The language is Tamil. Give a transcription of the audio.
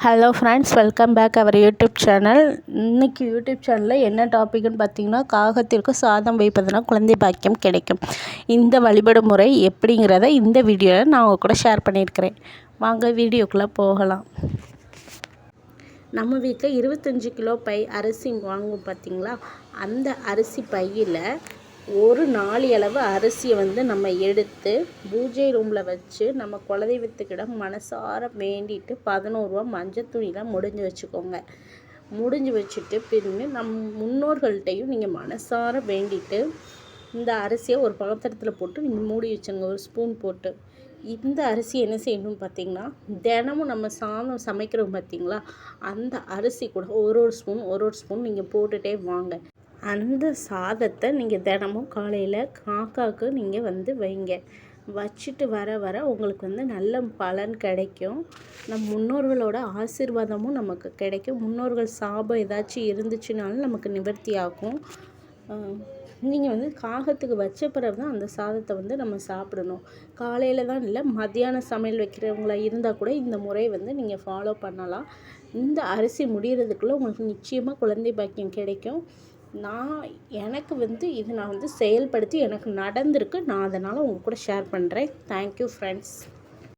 Hello friends, welcome back our YouTube channel. இன்றைக்கி யூடியூப் சேனலில் என்ன டாபிக்னு பார்த்திங்கன்னா, காகத்திற்கு சாதம் வைப்பதனால் குழந்தை பாக்கியம் கிடைக்கும். இந்த வழிபாடு முறை எப்படிங்கிறத இந்த வீடியோவில் நான் உங்கள் கூட ஷேர் பண்ணியிருக்கிறேன். வாங்க வீடியோக்குள்ளே போகலாம். நம்ம வீட்டில் 25 கிலோ பை அரிசி வாங்குவோம் பார்த்திங்களா, அந்த அரிசி பையில் ஒரு நாளி அரிசியை நம்ம எடுத்து பூஜை ரூமில் வச்சு நம்ம குலதெய்வத்துக்கிடம் மனசார வேண்டிட்டு 11 ரூபா மஞ்சள் துணியில் முடிஞ்சு வச்சுக்கோங்க. முடிஞ்சு வச்சுட்டு பின்னு முன்னோர்கள்ட்டையும் நீங்கள் மனசார வேண்டிட்டு இந்த அரிசியை ஒரு பாத்திரத்தில் போட்டு நீங்கள் மூடி வச்சுங்க, ஒரு ஸ்பூன் போட்டு. இந்த அரிசி என்ன செய்யணும்னு பார்த்திங்கன்னா, தினமும் நம்ம சாதம் சமைக்கிறோம் பார்த்திங்களா, அந்த அரிசி கூட ஒரு ஸ்பூன் நீங்கள் போட்டுகிட்டே வாங்க. அந்த சாதத்தை நீங்கள் தினமும் காலையில் காக்காவுக்கு நீங்கள் வைங்க. வச்சுட்டு வர உங்களுக்கு நல்ல பலன் கிடைக்கும். நம் முன்னோர்களோட ஆசீர்வாதமும் நமக்கு கிடைக்கும். முன்னோர்கள் சாபம் ஏதாச்சும் இருந்துச்சுனாலும் நமக்கு நிவர்த்தி ஆகும். நீங்கள் காகத்துக்கு வச்ச பிறகு தான் அந்த சாதத்தை நம்ம சாப்பிடணும். காலையில் தான் இல்லை, மத்தியானம் சமையல் வைக்கிறவங்களா இருந்தால் கூட இந்த முறை நீங்கள் ஃபாலோ பண்ணலாம். இந்த அரிசி முடிகிறதுக்குள்ளே உங்களுக்கு நிச்சயமாக குழந்தை பாக்கியம் கிடைக்கும். எனக்கு இது நான் செயல்படுத்தி எனக்கு நடந்திருக்கு. நான் அதனால் உங்கள் கூட ஷேர் பண்ணுறேன். Thank you friends.